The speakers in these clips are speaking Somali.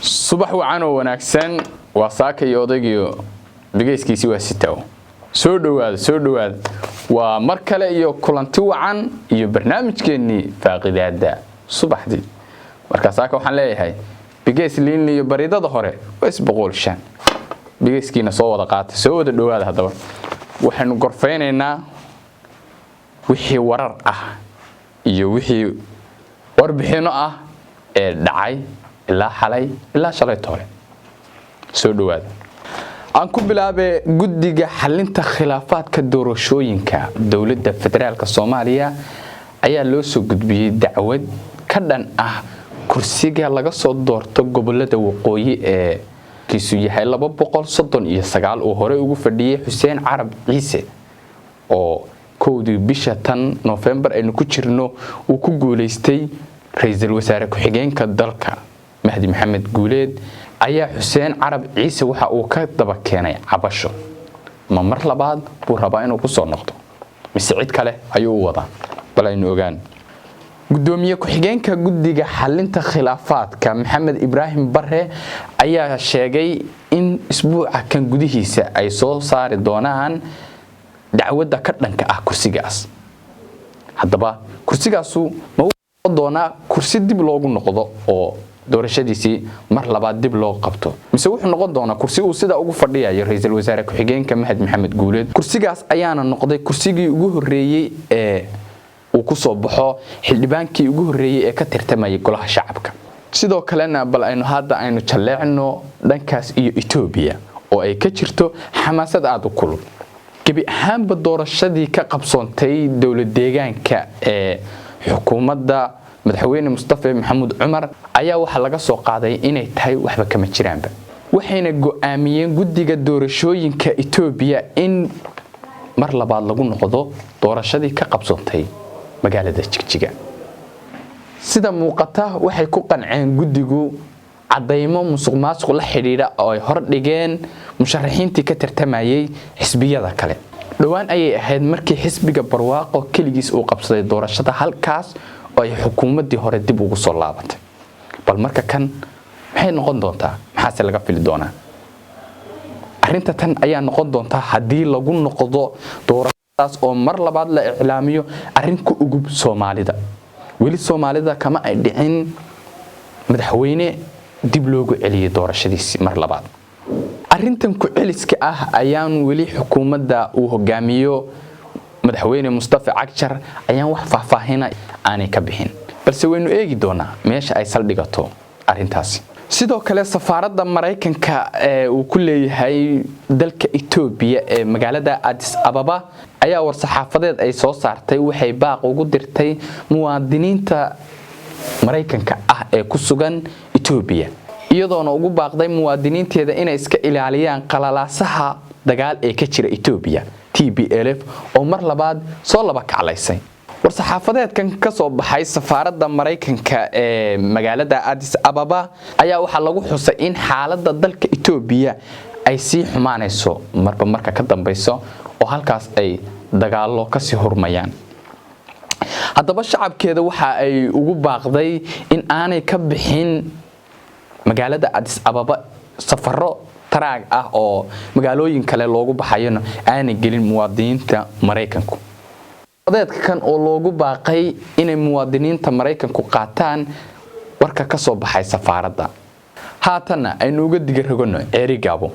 subax wacan oo wanaagsan waa saaka iyo odaygiyo bigeyskiisi waa sitaw soo dhawaad waa mar kale iyo kulanti wacan iyo barnaamijkeeni faaqidaada subaxdii marka saaka waxaan leeyahay bigeys liin iyo baridada hore waa isboqolshan bigeyskiina soo wada qaatay soo wada dhawaad hadaba waxaanu gorfeynaynaa wixii warar ah iyo wixii warbixino ah ee dhacay ilaa xalay ilaa shalay toole soo dhawaad aan ku bilaabay guddiga xalinta khilaafaadka doorashooyinka dawladda federaalka Soomaaliya ayaa loo soo gudbiyay dacwad ka dhan ah kursiga laga soo doorto gobolada waqooyi ee kiisu yahay 239 oo hore ugu fadhiyay Xuseen Carab Ciise oo koodii bisha tan November aynu ku jirno uu ku guuleystay ra'iisul wasaare ku-xigeenka dalka Mahdi Maxamed Guuleed ayaa Xuseen Carab Ciise waxa uu ka daba keenay cabasho ma mar labaad buu rabaa inuu ku soo noqdo mise cid kale ayuu wadaa balaynu ogaan gudoomiye ku-xigeenka guddiga xalinta khilaafaadka Maxamed Ibrahim Barre ayaa sheegay in isbuuca kan gudihiisa ay soo saari doonaan dacwada ka dhanka ah kursigaas hadaba kursigaasu ma uu doonaa kursi dib loogu noqdo oo doorashadiisi mar labaad dib loo qabto mise wuxuu noqon doonaa kursi uu sida ugu fadhiyayo ra'iisul wasaare ku-xigeenka Mahdi Maxamed Guuleed kursigaas ayaana noqday kursigii ugu horeeyay ee uu ku soo baxo xildhibaankii ugu horeeyay ee ka tirtamay golaha shacabka sidoo kalena bal aynu jaleecno dhankaas iyo Itoobiya oo ay ka jirto xamaasad aad u kulul gabi ahaanba doorashadii ka qabsoontay dawlad deegaanka ee xukuumadda madaxweyne Mustafa Maxamed Umar ayaa waxa laga soo qaaday inay tahay waxba kama jiraanba waxayna go'aamiyeen guddiga doorashooyinka Itoobiya in mar labaad lagu noqdo doorashadii ka qabsoontay magaalada Jigjiga sida muuqata waxay ku qanceen guddigu cadeymo musuqmaasuq la xiriira oo ay hor dhigeen musharaxiintii ka tartamayay xisbiyada kale dhawaan ayay ahayd markii xisbiga barwaaqo kaligiis uu qabsaday doorashada halkaas oo ay xukuumadii hore dib ugu soo laabatay bal marka kan maxay noqon doontaa maxaa laga fili doonaa arinta tan ayaa noqon doontaa hadii lagu noqdo doorashadaas oo mar labaad la iclaamiyo arinku ugu Soomaalida weli Soomaalida kama ay dhicin madaxweyne dib loogu celiyay doorashadiisi mar labaad arintan ku celiska ah ayaan weli xukuumadda uu hogaamiyo madaxweyne Mustafa Cagjar ayaan wax faahfaahin aanay ka bixin balse waynu eegi doonaa meesha ay saldhigato arintaasi sidoo kale safaaradda Mareykanka ee uu ku leeyahay dalka Itoobiya ee magaalada Addis Ababa ayaa war saxaafadeed ay soo saartay waxay baaq ugu dirtay muwaadiniinta Mareykanka ah ee ku sugan Itoobiya iyadoona ugu baaqday muwaadiniinteeda inay iska ilaaliyaan qalalaasaha dagaal ee ka jira Itoobiya TPLF oo mar labaad soo laba kaclaysay war saxaafadeedkan ka soo baxay safaaradda Mareykanka ee magaalada Addis Ababa ayaa waxa lagu xusay in xaaladda dalka Itoobiya ay sii xumaanayso marka ka dambayso oo halkaas ay dagaalo ka sii hormayaan hadaba shacabkeeda waxa ay ugu baaqday in aanay ka bixin magaalada Addis Ababa safaro taraag ah oo magaalooyin kale loogu baxayna aanay gelin muwaadiniinta Mareykanku dadka kan oo loogu baaqay inay muwaadiniinta Mareykanku qaataan warka ka soo baxay safaaradda haatana aynu uga digarogno Ceerigaabo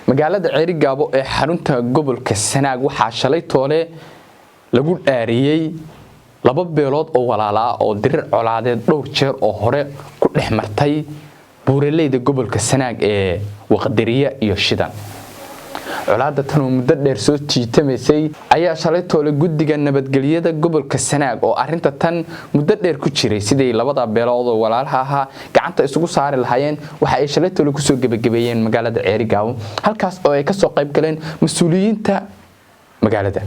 magaalada Ceerigaabo ee xarunta gobolka Sanaag waxa shalay toole lagu dhaariyay laba beelood oo walaala oo dirir colaadeed dhowr jeer oo hore ku dhexmartay buuraleyda gobolka Sanaag ee Waqdariya iyo Shidan colaadda tan oo muddo dheer soo jiitamaysay ayaa shalay toole guddiga nabadgelyada gobolka Sanaag oo arinta tan muddo dheer ku jiray sidii labada beelood oo walaalaha ahaa gacanta isugu saari lahaayeen waxa ay shalay toole ku soo gabagabeeyeen magaalada Ceerigaabo halkaas oo ay ka soo qayb galeen mas'uuliyiinta magaalada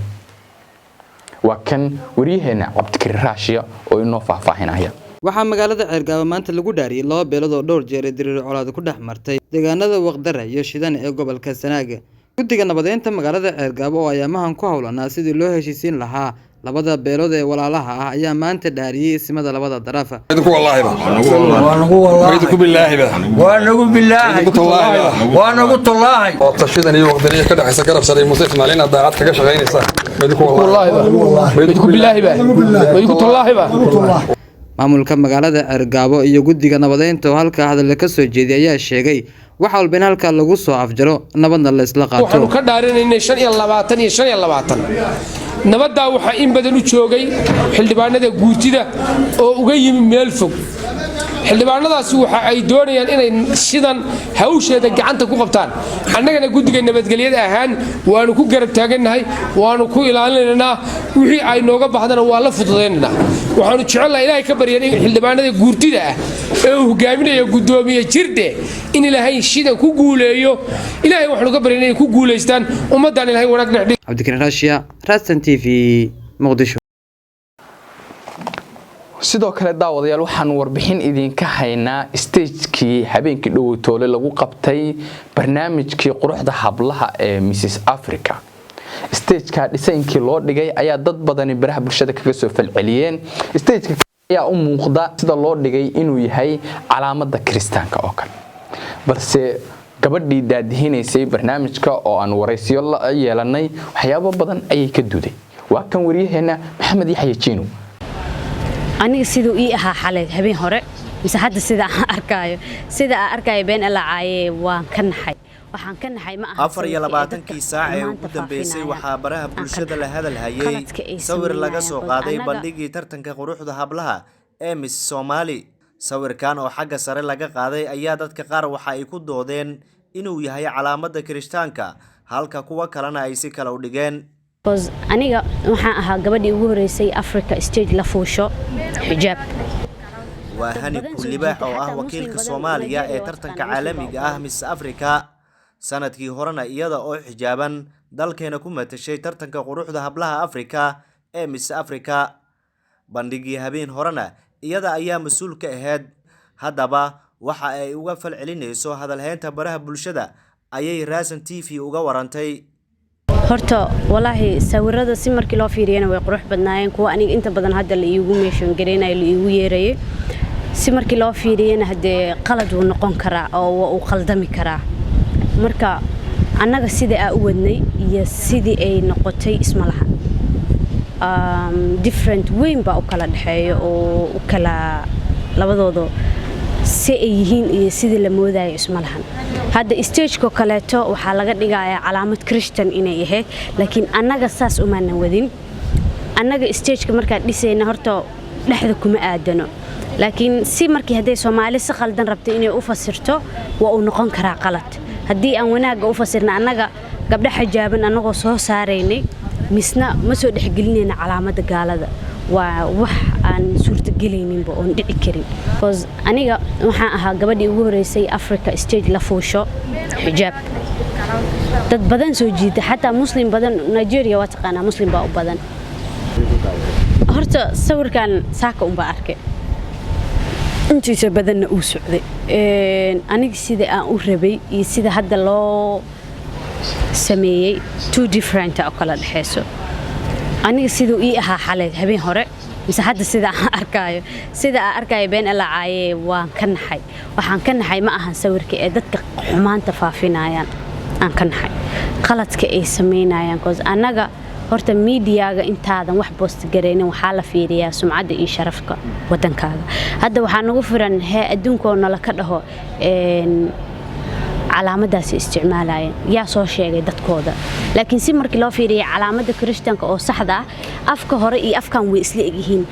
waa kan wariyaheena Cabdikariin Raashiya oo inoo faahfaahinaya waxaa magaalada Ceerigaabo maanta lagu dhaariyay laba beelood oo dhowr jeer dirir colaad ku dhexmartay deegaanada Waqdara iyo Shidan ee gobolka Sanaag guddiga nabadeynta magaalada Ceerigaabo oo ayaamahan ku hawlanaa sidii loo heshiisiin lahaa labada beelood ee walaalaha ah ayaa maanta dhaariyay ismada labada daraf. Maamulka magaalada Cergaabo iyo guddiga nabadeynta oo halka hadal ka soo jeediyay ayaa sheegay wax walba in halka lagu soo afjaro nabadna la isla qaato. waxaanu ka dhaarinaynay 25 nabadda waxa in badan u joogay xildhibaanada guurtida oo uga yimi meel fog. xildhibaanadaasi waxa ay doonayaan inay sidan hawsheeda gacanta ku qabtaan. annagana guddiga nabadgelyada ahaan waanu ku garab taaganahay, waanu ku ilaalinaynaa, wixii ay nooga baxdana waa la fududeynaa. waxaanu jecelahay ilaahay ka bariyay in xildhibaanada guurtida ah ee uu hogaaminayo gudoomiye jirde in ilaahay shidan ku guuleeyo. ilaahay waxaanu ka bariyay inay ku guuleystaan ummadan ilaahay wanaag dhexdhig. Cabdikariin Raashiya, Rasan TV, Muqdisho. sidoo kale daawadayaal waxaan warbixin idinka haynaa stagekii habeenkii dhowtoole lagu qabtay barnaamijkii quruxda hablaha ee Mrs Africa. stageka dhisaynkii loo dhigay ayaa dad badani baraha bulshada kaga soo falceliyeen. stageka ayaa u muuqda sida loo dhigay inuu yahay calaamada kristaanka oo kale, balse gabadhii daadihinaysay barnaamijka oo aan waraysiyo la yeelanay waxyaabo badan ayay ka duuday. waa kan wariyaheena Maxamed Yaxye Jiino. aniga sidoo ii ahaa xalay habeen hore mise hadda sida aan arkayo been alla caaye waan ka naxay. waxaan ka naxay ma aha 24 saac ee ugu dambeysay waxaa baraha bulshada la hadal hayay sawir laga soo qaaday bandhigii tartanka quruxda hablaha ee Miss Somali. sawirkan oo xagga sare laga qaaday ayaa dadka qaar waxa ay ku doodeen inuu yahay calaamada kristaanka, halka kuwa kalena ay si kala u dhigeen. aniga waxaan ahaa gabadhii ugu horeysay Africa stage la fuusho xijaab. waa Hani Kulibaax oo ah wakiilka Soomaaliya ee tartanka caalamiga ah Miss Africa. sanadkii horena iyada oo xijaaban dalkeena ku matashay tartanka quruxda hablaha Africa ee Miss Africa. bandhigii habeen horena iyada ayaa mas'uul ka ahayd. haddaba waxa ay uga falcelinayso hadalhaynta baraha bulshada ayay Rasan TV uga warantay. horta wallahi sawirada si markii loo fiiriyana way qurux badnaayeen, kuwa aniga inta badan hadda la iigu meeshan gareynay la iigu yeeray. si markii loo fiiriyana hadee qalad uu noqon karaa oo uu qaldami karaa. marka annaga sida aan u wadnay iyo sidii ay noqotay isma laha. different weyn baa u kala dhaxeeyo oo u kala labadooda si ay yihiin iyo sidii la moodayo isma lahan. hadda stageko kaleeto waxaa laga dhigayaa calaamad Christian inay ahayd, laakiin annaga saas uma wadin. annaga stageka markaan dhisayna horta dhexda kuma aadano, laakiin si markii haday Soomaali si qaldan rabtay inay u fasirto waa uu noqon karaa qalad. haddii aan wanaaga u fasirna annaga gabdha xijaaban annagoo soo saaraynay misna ma soo dhexgelinayna calaamada gaalada. waa wax aan suurtagelaynin oo dhici karin. aniga waxaan ahaa gabadhii ugu horeysay Africa stage la fuusho xijaab. dad badan soo jiida, xataa muslim badan. Nigeria waa taqaanaa muslim baa u badan. horta sawirkan saaka un baa arkay intiisa badanna uu socday. aniga sida aan u rabay iyo sida hadda loo sameeyay two different oo kala dhaxayso. aniga sidoo ii ahaa xalay habeen hore mise hadda sida aan arkayo been alla caaye waan ka naxay. waxaan ka naxay ma aha sawirka ee dadka xumaanta faafinayaan aan ka naxay qaladka ay sameynayaan. annaga horta meediyaga intaadan wax post gareynin waxaa la fiiriyaa sumcadda iyo sharafka wadankaaga. hadda waxaa nagu firan adduunka oo nala ka dhaho calaamadaas isticmaalayeen yaa soo sheegay dadkooda. laakiin si markii loo fiiriyo calaamada kristaanka oo saxda ah afka hore iyo afkan way isla egyihiin,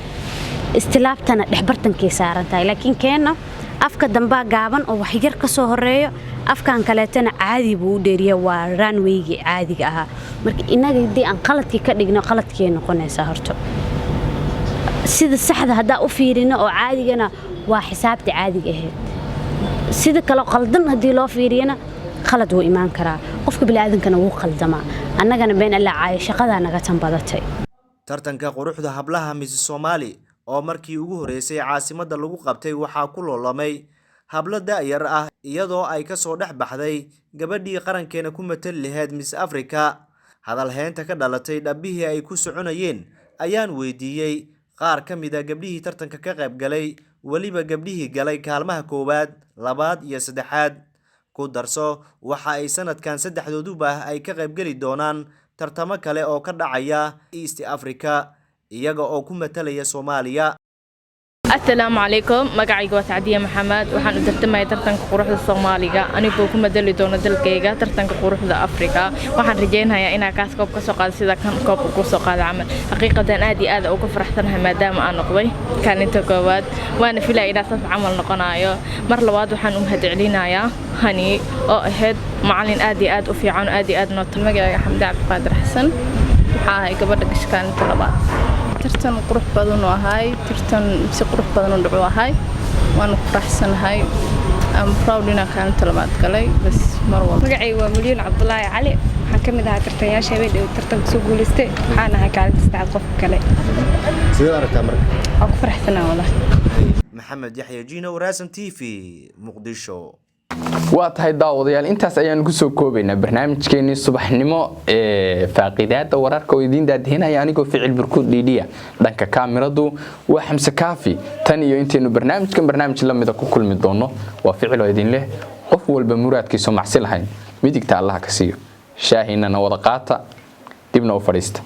istilaabtana dhexbartankay saaran tahay. laakiin keena afka damba gaaban oo wax yar ka soo horeeyo, afkan kaleetana caadi buu u dheeriyaa. waa runway-gi caadiga ahaa. marka inaga hadii aan qaladkii ka dhigno qaladkii noqonaysa. horta sida saxda hadaa u fiirino oo caadigana waa xisaabta caadiga ahayd. sida kale qaldan hadii loo fiiriyana qalad wuu imaan karaa. qofka bini'aadankana wuu qaldamaa. annagana been alla caayo shaqada naga tan badatay. tartanka quruxda hablaha Miss Somali oo markii ugu horeysay caasimadda lagu qabtay waxaa ku loolamay hablo da'yar ah iyadoo ay ka soo dhex baxday gabadhii qarankeena ku matal lahayd Miss Africa. hadalhaynta ka dhalatay dhabihii ay ku soconayeen ayaan weydiiyey qaar ka mid ah gabdhihii tartanka ka qayb galay, weliba gabdhihii galay kaalmaha koowaad, labaad iyo saddexaad. Ku darso waxa ay sanadkan saddexdooduba ay ka qayb geli doonaan tartamo kale oo ka dhacaya East Africa iyaga oo ku matalaya Soomaaliya. السلام عليكم مقعيق وسعدية محمد وحن ترتمي ترتنك قروح الصومالية أنا بوكم مدلي دون دلقيقة ترتنك قروح أفريقيا وحن رجينها يا إنا كاس كوب كسوق سيدا كان كوب كسوق العمل حقيقة آدي آذا وكفر حسنها ما دام أنا قضي كان انتقابات وأنا في لا إذا صف عمل نقنايا مر لواد وحن أمهد علينا يا هني أو أهد معلن آدي آد وفي عن آدي آد نوت المقعيق حمد عبد القادر حسن هاي قبل كان طلبات ترتن قروح بدن وهاي ترتن بس قروح بدن ودعوة هاي وأنا فرحسن هاي أم proud إنها كانت طلبات كلي بس مرة مقعي ومليون عبد الله علي حكم إذا ترتن يا شباب ترتن سوق ولستي حنا هكذا تستعد قف كلي سيدي أنا تامر أو فرحسنا والله محمد يحيى جينا وراسم تيفي مقدشو waa tahay daawadayaal intaas ayaan ku soo koobaynaa barnaamijkeennii subaxnimo ee faaqidaada wararka oo idin daadinaya anigoo ficil burkud dhiidhiya dhanka kaamiradu waa Xamse Kaafi tan iyo inteenu barnaamij la mid ah ku kulmi doono waa ficil oo idin leh qof walba muraadkiisa macsi lahayn midigta Allah ka siiyo shaahina wada qaata dibna u fariista